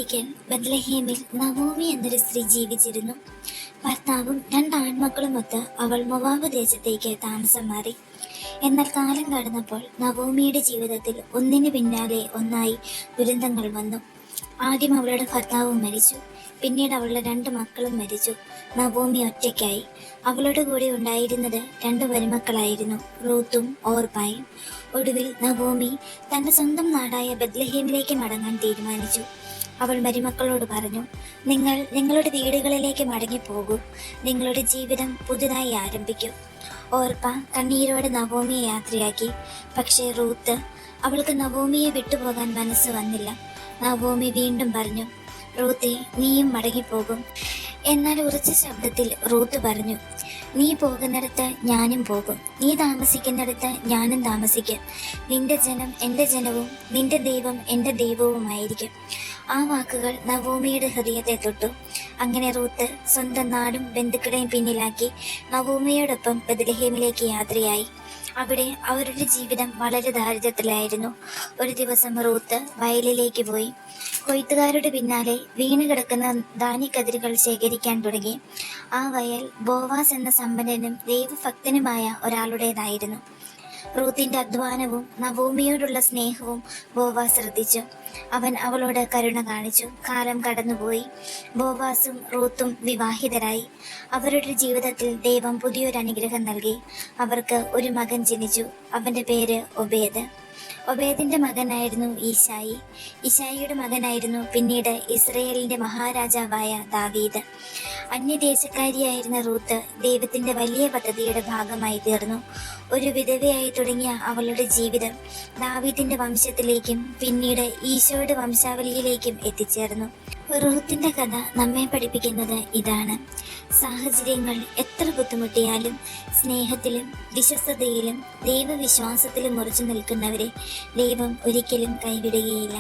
ഒരിക്കൽ ബത്ലഹേമിൽ നവോമി എന്നൊരു സ്ത്രീ ജീവിച്ചിരുന്നു. ഭർത്താവും 2 ആൺമക്കളുമൊത്ത് അവൾ മൊവാബ് ദേശത്തേക്ക് താമസം മാറി. എന്നാൽ കാലം കടന്നപ്പോൾ നവോമിയുടെ ജീവിതത്തിൽ ഒന്നിനു പിന്നാലെ ഒന്നായി ദുരന്തങ്ങൾ വന്നു. ആദ്യം അവളുടെ ഭർത്താവ് മരിച്ചു. പിന്നീട് അവളുടെ 2 മക്കളും മരിച്ചു. നവോമി ഒറ്റയ്ക്കായി. അവളുടെ കൂടെ ഉണ്ടായിരുന്നത് 2 മരുമക്കളായിരുന്നു, റൂത്തും ഓർപ്പായും. ഒടുവിൽ നവോമി തന്റെ സ്വന്തം നാടായ ബത്ലഹേമിലേക്ക് മടങ്ങാൻ തീരുമാനിച്ചു. അവൾ മരുമക്കളോട് പറഞ്ഞു, നിങ്ങൾ നിങ്ങളുടെ വീടുകളിലേക്ക് മടങ്ങിപ്പോകൂ. നിങ്ങളുടെ ജീവിതം പുതുതായി ആരംഭിക്കൂ. ഓർപ്പ കണ്ണീരോടെ നവോമിയെ യാത്രയാക്കി. പക്ഷേ റൂത്ത്, അവൾക്ക് നവോമിയെ വിട്ടുപോകാൻ മനസ്സ് വന്നില്ല. നവോമി വീണ്ടും പറഞ്ഞു, റൂത്തെ, നീയും മടങ്ങിപ്പോകും. എന്നാൽ ഉറച്ച ശബ്ദത്തിൽ റൂത്ത് പറഞ്ഞു, നീ പോകുന്നിടത്ത് ഞാനും പോകും. നീ താമസിക്കുന്നിടത്ത് ഞാനും താമസിക്കും. നിന്റെ ജനം എൻ്റെ ജനവും നിന്റെ ദൈവം എൻ്റെ ദൈവവുമായിരിക്കും. ആ വാക്കുകൾ നവോമിയുടെ ഹൃദയത്തെ തൊട്ടു. അങ്ങനെ റൂത്ത് സ്വന്തം നാടും ബന്ധുക്കളെയും പിന്നിലാക്കി നവോമിയോടൊപ്പം ബത്ലഹേമിലേക്ക് യാത്രയായി. അവിടെ അവരുടെ ജീവിതം വളരെ ദാരിദ്ര്യത്തിലായിരുന്നു. ഒരു ദിവസം റൂത്ത് വയലിലേക്ക് പോയി. കൊയ്ത്തുകാരുടെ പിന്നാലെ വീണ് കിടക്കുന്ന ധാന്യക്കതിരുകൾ ശേഖരിക്കാൻ തുടങ്ങി. ആ വയൽ ബോവാസ് എന്ന സമ്പന്നനും ദൈവഭക്തനുമായ ഒരാളുടേതായിരുന്നു. റൂത്തിന്റെ അധ്വാനവും നവോമിയോടുള്ള സ്നേഹവും ബോവാസ് ശ്രദ്ധിച്ചു. അവൻ അവളോട് കരുണ കാണിച്ചു. കാലം കടന്നുപോയി. ബോവാസും റൂത്തും വിവാഹിതരായി. അവരുടെ ജീവിതത്തിൽ ദൈവം പുതിയൊരു അനുഗ്രഹം നൽകി. അവർക്ക് ഒരു മകൻ ജനിച്ചു. അവന്റെ പേര് ഒബേദ്. ഒബേദിന്റെ മകനായിരുന്നു ഈശായി. ഈശായിയുടെ മകനായിരുന്നു പിന്നീട് ഇസ്രയേലിന്റെ മഹാരാജാവായ ദാവീദ്. അന്യദേശക്കാരിയായിരുന്ന റൂത്ത് ദൈവത്തിന്റെ വലിയ പദ്ധതിയുടെ ഭാഗമായി തീർന്നു. ഒരു വിധവയായി തുടങ്ങിയ അവളുടെ ജീവിതം ദാവീദിന്റെ വംശത്തിലേക്കും പിന്നീട് ഈശോയുടെ വംശാവലിയിലേക്കും എത്തിച്ചേർന്നു. റൂത്തിന്റെ കഥ നമ്മെ പഠിപ്പിക്കുന്നത് ഇതാണ്: സാഹചര്യങ്ങൾ എത്ര ബുദ്ധിമുട്ടിയാലും സ്നേഹത്തിലും വിശ്വസ്തതയിലും ദൈവവിശ്വാസത്തിലും ഉറച്ചു നിൽക്കുന്നവരെ ദൈവം ഒരിക്കലും കൈവിടുകയില്ല.